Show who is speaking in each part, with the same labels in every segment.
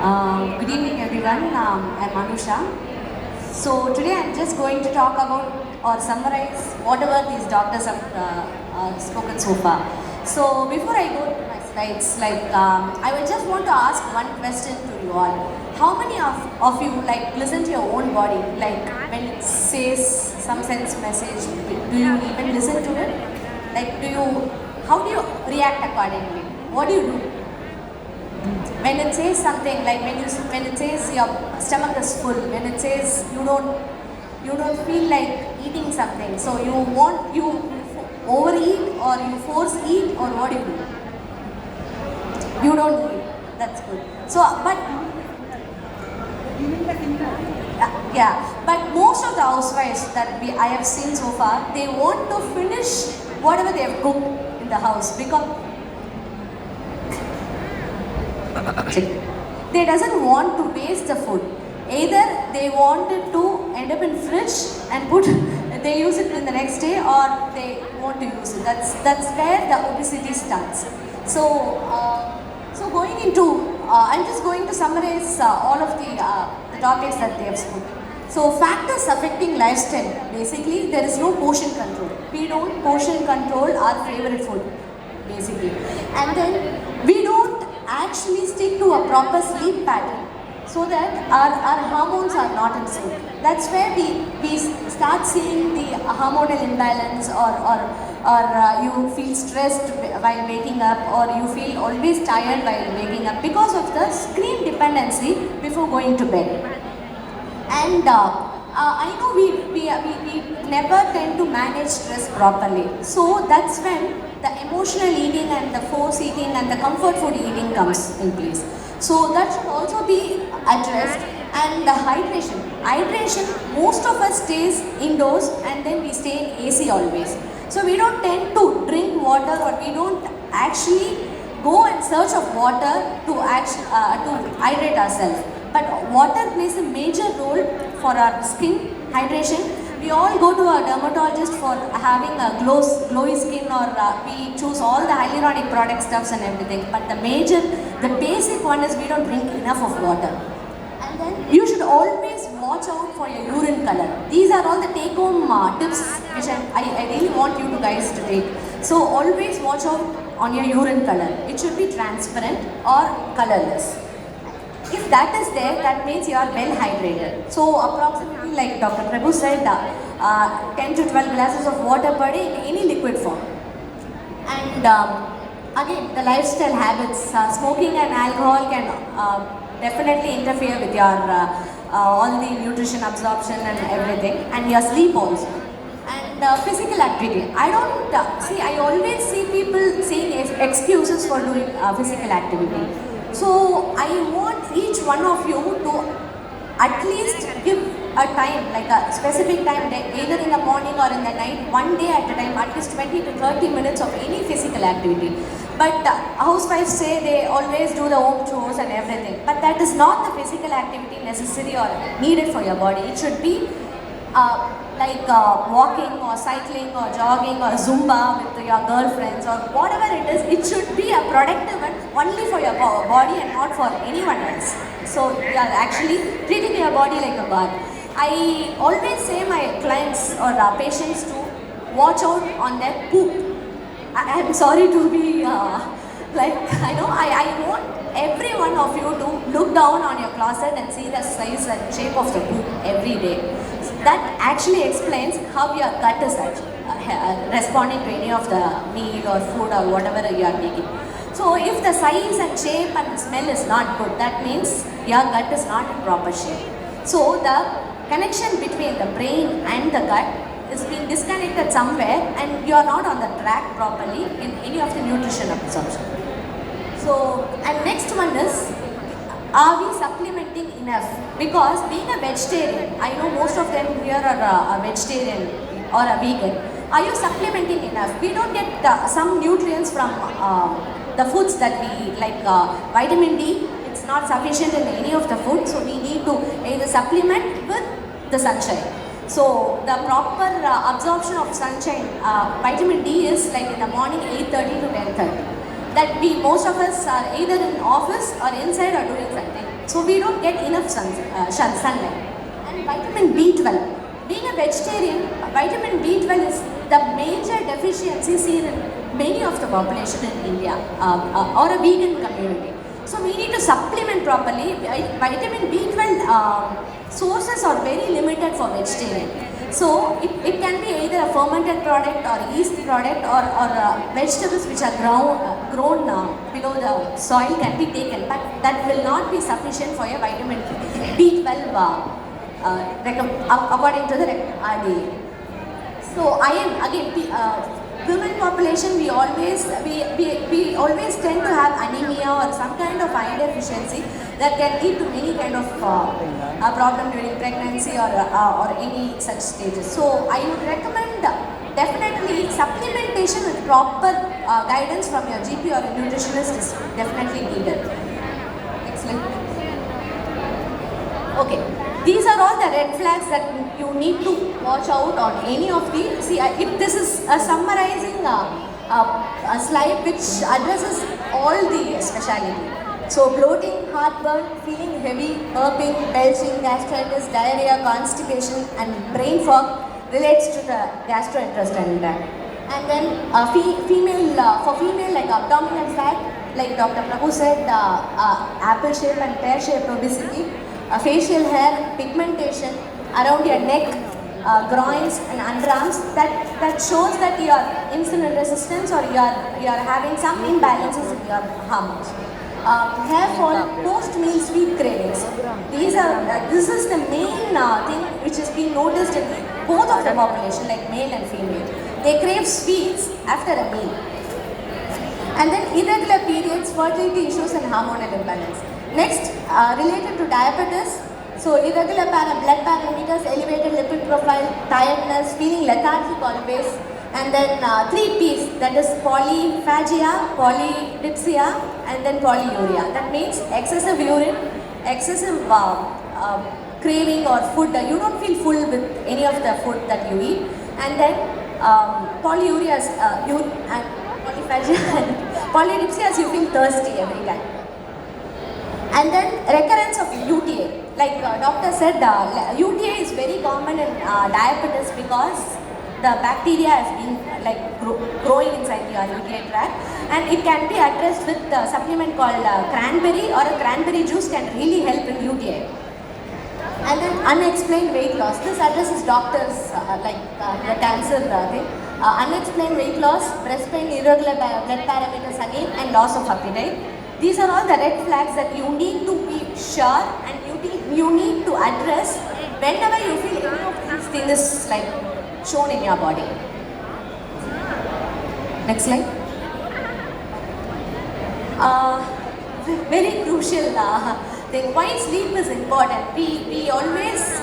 Speaker 1: Good evening everyone, I'm Anusha. So today I'm just going to talk about or summarize whatever these doctors have spoken so far. So before I go to my slides, I would just want to ask one question to you all. How many of you listen to your own body? Like when it says some sense message, do you even listen to it? How do you react accordingly? What do you do? When it says something like when it says your stomach is full, when it says you don't feel like eating something, so you overeat or you force eat, or what do you do? You don't eat. That's good. So but but most of the housewives that I have seen so far, they want to finish whatever they have cooked in the house because they doesn't want to waste the food. Either they want it to end up in fridge and they use it in the next day, or they want to use it. That's where the obesity starts. So going into, I'm just going to summarize all of the topics that they have spoken. So factors affecting lifestyle. Basically, there is no portion control. We don't portion control our favorite food, basically, and then we don't actually stick to a proper sleep pattern so that our hormones are not in sync. That's where we start seeing the hormonal imbalance, or you feel stressed while waking up, or you feel always tired while waking up because of the screen dependency before going to bed. And I know we never tend to manage stress properly. So that's when the emotional eating and the force eating and the comfort food eating comes in place. So that should also be addressed. And the hydration. Hydration, most of us stays indoors and then we stay in AC always. So we don't tend to drink water, or we don't actually go and search of water to hydrate ourselves. But water plays a major role for our skin hydration. We all go to a dermatologist for having a glowy skin, or we choose all the hyaluronic product stuffs and everything. But the basic one is we don't drink enough of water. And then you should always watch out for your urine color. These are all the take-home tips which I really want you guys to take. So always watch out on your urine color. It should be transparent or colorless. If that is there, that means you are well hydrated. So approximately, like Dr. Prabhu said, 10 to 12 glasses of water per day in any liquid form. And again, the lifestyle habits, smoking and alcohol can definitely interfere with your all the nutrition absorption and everything, and your sleep also. And physical activity. I always see people saying excuses for doing physical activity. So I want each one of you to at least give a time, like a specific time, either in the morning or in the night, one day at a time, at least 20 to 30 minutes of any physical activity. But housewives say they always do the home chores and everything. But that is not the physical activity necessary or needed for your body. It should be walking or cycling or jogging or Zumba with your girlfriends or whatever it is. It should be a productive one only for your body and not for anyone else. So you are actually treating your body like a bath. I always say my clients or patients to watch out on their poop. I am sorry to be I want every one of you to look down on your closet and see the size and shape of the poop every day. That actually explains how your gut is responding to any of the meal or food or whatever you are taking. So if the size and shape and smell is not good, that means your gut is not in proper shape. So the connection between the brain and the gut is being disconnected somewhere, and you are not on the track properly in any of the nutrition absorption. So, and next one is, are we supplementing enough? Because being a vegetarian, I know most of them here are a vegetarian or a vegan. Are you supplementing enough? We don't get some nutrients from the foods that we eat, like vitamin D. It's not sufficient in any of the food, so we need to either supplement with the sunshine. So the proper absorption of sunshine, vitamin D is like in the morning 8:30 to 10:30. That most of us are either in office or inside or doing something. So we don't get enough sunlight. And vitamin B12. Being a vegetarian, vitamin B12 is the major deficiency seen in many of the population in India or a vegan community. So we need to supplement properly. Vitamin B12 sources are very limited for vegetarian. So it can be either a fermented product or yeast product or vegetables which are grown below the soil can be taken, but that will not be sufficient for your vitamin B12 according to the RDA. So iron, again, women population, we always tend to have anemia or some kind of iron deficiency that can lead to many kind of problem during pregnancy or any such stages. So I would recommend definitely supplementation with proper guidance from your GP or a nutritionist is definitely needed. Next slide. Okay, these are all the red flags that you need to watch out on any of the. See, if this is a summarizing a slide which addresses all the specialty. So bloating, heartburn, feeling heavy, burping, belching, gastritis, diarrhea, constipation, and brain fog relates to the gastrointestinal tract. And then for female like abdominal fat, like Dr. Prabhu said, apple shape and pear shaped obesity, facial hair, pigmentation around your neck, groins and underarms, that shows that you are insulin resistance or you are having some imbalances in your hormones. Hair fall, post-meal sweet cravings. This is the main thing which is being noticed in both of the population, like male and female. They crave sweets after a meal. And then irregular periods, fertility issues and hormonal imbalance. Next, related to diabetes, so irregular blood parameters, elevated lipid profile, tiredness, feeling lethargic always, and then 3 P's, that is polyphagia, polydipsia, and then polyuria. That means excessive urine, excessive craving or food. You don't feel full with any of the food that you eat, and then polyuria and polyphagia and polydipsia, as you feel thirsty every time. And then recurrence of UTA. Like doctor said, UTA is very common in diabetes because the bacteria has been growing inside your UTA tract, and it can be addressed with a supplement called cranberry, or a cranberry juice can really help in UTA. And then unexplained weight loss. This addresses doctors the cancer thing. Unexplained weight loss, breast pain, irregular blood parameters again, and loss of appetite. These are all the red flags that you need to be sure and you need to address whenever you feel any of these things shown in your body. Next slide. Very crucial thing. Why sleep is important. We always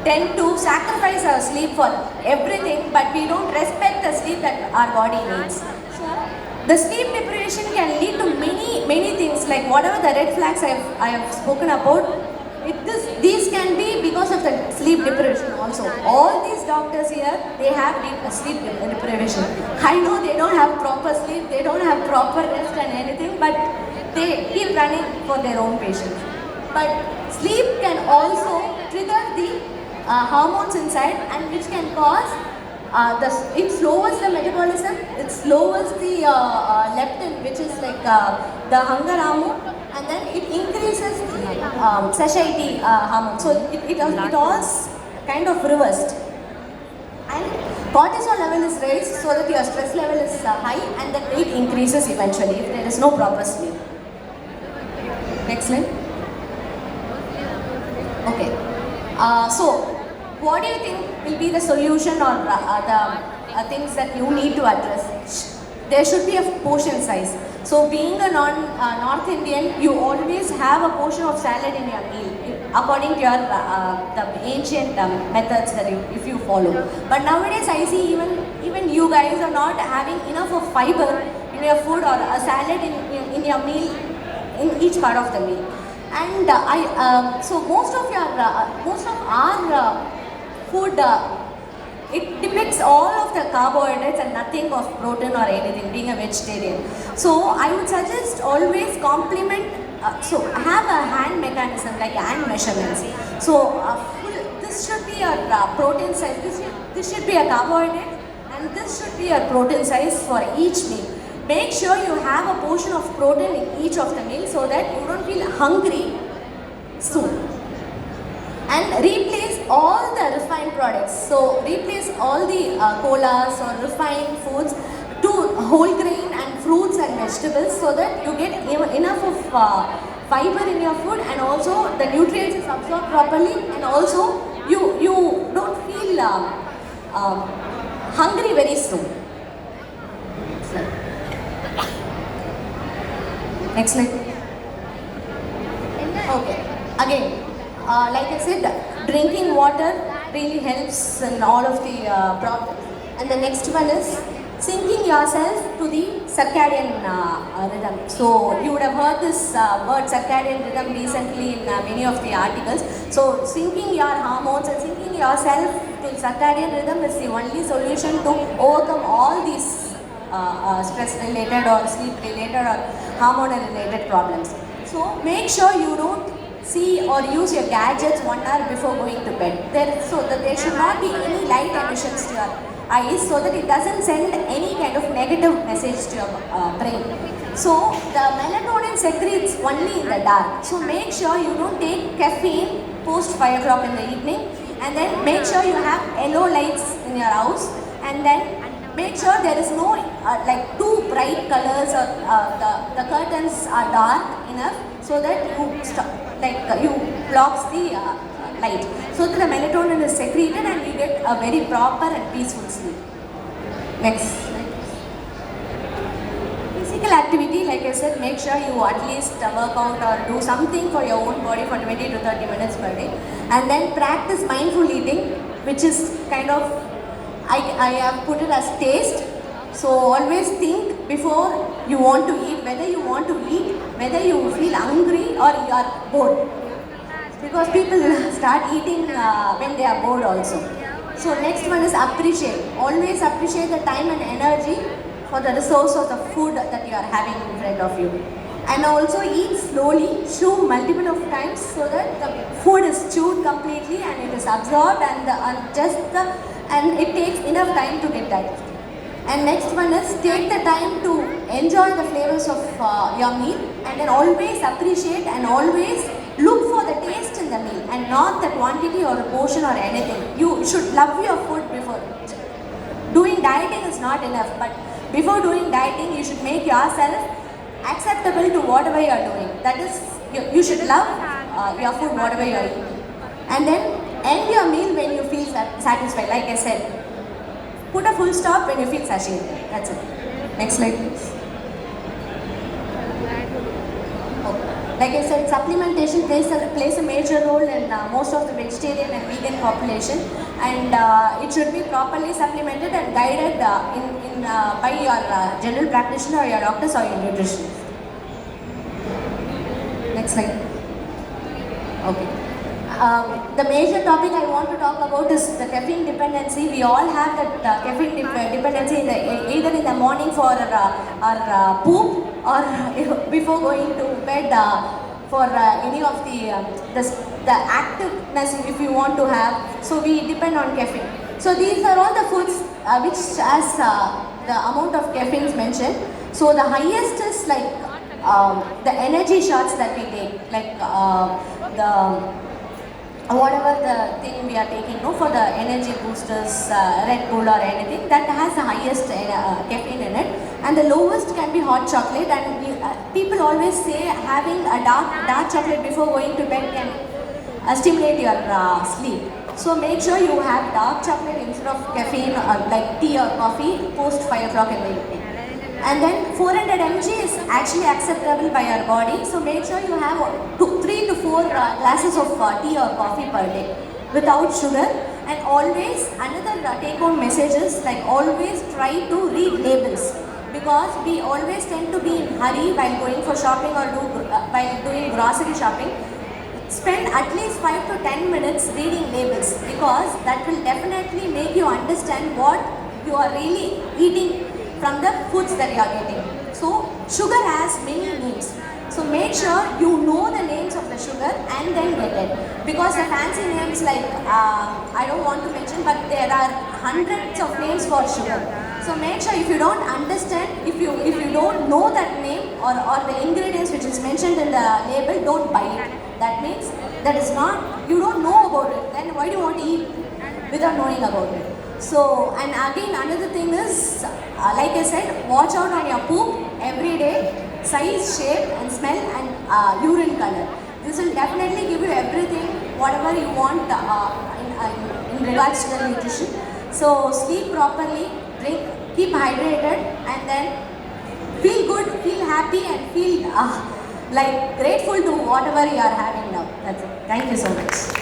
Speaker 1: tend to sacrifice our sleep for everything, but we don't respect the sleep that our body needs. The sleep deprivation can lead to many things, like whatever the red flags I have spoken about. These can be because of the sleep deprivation also. All these doctors here, they have sleep deprivation. I know they don't have proper sleep, they don't have proper rest and anything, but they keep running for their own patients. But sleep can also trigger the hormones inside, and which can cause it lowers the metabolism, it lowers the leptin, which is the hunger hormone, and then it increases the satiety hormone. So it all kind of reversed. And cortisol level is raised so that your stress level is high, and the weight increases eventually if there is no proper sleep. Next slide. Okay. So what do you think will be the solution or the things that you need to address? There should be a portion size. So being a North Indian, you always have a portion of salad in your meal, according to your the ancient methods that if you follow. But nowadays I see even you guys are not having enough of fiber in your food or a salad in your meal, in each part of the meal. And so most of our food, it depicts all of the carbohydrates and nothing of protein or anything, being a vegetarian. So I would suggest always complement so have a hand mechanism like hand measurements. So this should be a protein size, this should be a carbohydrate, and this should be a protein size for each meal. Make sure you have a portion of protein in each of the meals so that you don't feel hungry soon. And replace all the refined products. So replace all the colas or refined foods to whole grain and fruits and vegetables so that you get enough of fiber in your food, and also the nutrients is absorbed properly, and also you don't feel hungry very soon. Next slide. Okay. Again, like I said, drinking water really helps in all of the problems. And the next one is syncing yourself to the circadian rhythm. So you would have heard this word circadian rhythm recently in many of the articles. So syncing your hormones and syncing yourself to circadian rhythm is the only solution to overcome all these stress related or sleep related or hormonal related problems. So make sure you don't see or use your gadgets 1 hour before going to bed. So that there should not be any light emissions to your eyes, so that it doesn't send any kind of negative message to your brain. So the melatonin secretes only in the dark. So make sure you don't take caffeine post 5 o'clock in the evening, and then make sure you have yellow lights in your house, and then make sure there is no like too bright colors, or the curtains are dark enough so that you blocks the light, so that the melatonin is secreted and you get a very proper and peaceful sleep. Next. Physical activity, like I said, make sure you at least work out or do something for your own body for 20 to 30 minutes per day. And then practice mindful eating, which is kind of, I have put it as taste. So always think before you want to eat, whether you want to eat, whether you feel hungry or you are bored. Because people start eating when they are bored also. So next one is appreciate. Always appreciate the time and energy for the resource of the food that you are having in front of you. And also eat slowly, chew multiple of times so that the food is chewed completely and it is absorbed, and it takes enough time to get digested. And next one is take the time to enjoy the flavors of your meal, and then always appreciate and always look for the taste in the meal and not the quantity or the portion or anything. You should love your food before. Doing dieting is not enough, but before doing dieting you should make yourself acceptable to whatever you are doing. That is, you should love your food, whatever you are eating. And then end your meal when you feel satisfied. Like I said, put a full stop when you feel satiated. That's it. Next slide, please. Like I said, supplementation plays a major role in most of the vegetarian and vegan population, and it should be properly supplemented and guided by your general practitioner or your doctors or your nutritionist. Next slide. Okay. The major topic I want to talk about is the caffeine dependency. We all have that caffeine dependency either in the morning for our poop, or before going to bed for any of the activeness if you want to have. So we depend on caffeine. So these are all the foods which has the amount of caffeine mentioned. So the highest is like the energy shots that we take, like whatever the thing we are taking, for the energy boosters, Red Bull or anything, that has the highest caffeine in it, and the lowest can be hot chocolate. And people always say having a dark chocolate before going to bed can stimulate your sleep. So make sure you have dark chocolate instead of caffeine, like tea or coffee post 5 o'clock in the evening. And then 400 mg is actually acceptable by your body. So make sure you have 3 to 4 glasses of tea or coffee per day without sugar. And always, another take-home message is like always try to read labels, because we always tend to be in hurry while going for shopping or while doing grocery shopping. Spend at least 5 to 10 minutes reading labels, because that will definitely make you understand what you are really eating from the foods that you are getting. So sugar has many names. So make make sure you know the names of the sugar and then get it. Because the fancy names like, I don't want to mention, but there are hundreds of names for sugar. So make sure if you don't understand, if you don't know that name or the ingredients which is mentioned in the label, don't buy it. That means that is not, you don't know about it. Then why do you want to eat without knowing about it? So, and again another thing is, like I said, watch out on your poop every day, size, shape and smell and urine color. This will definitely give you everything, whatever you want in regards to the nutrition. So sleep properly, drink, keep hydrated and then feel good, feel happy and feel like grateful to whatever you are having now. That's it. Thank you so much.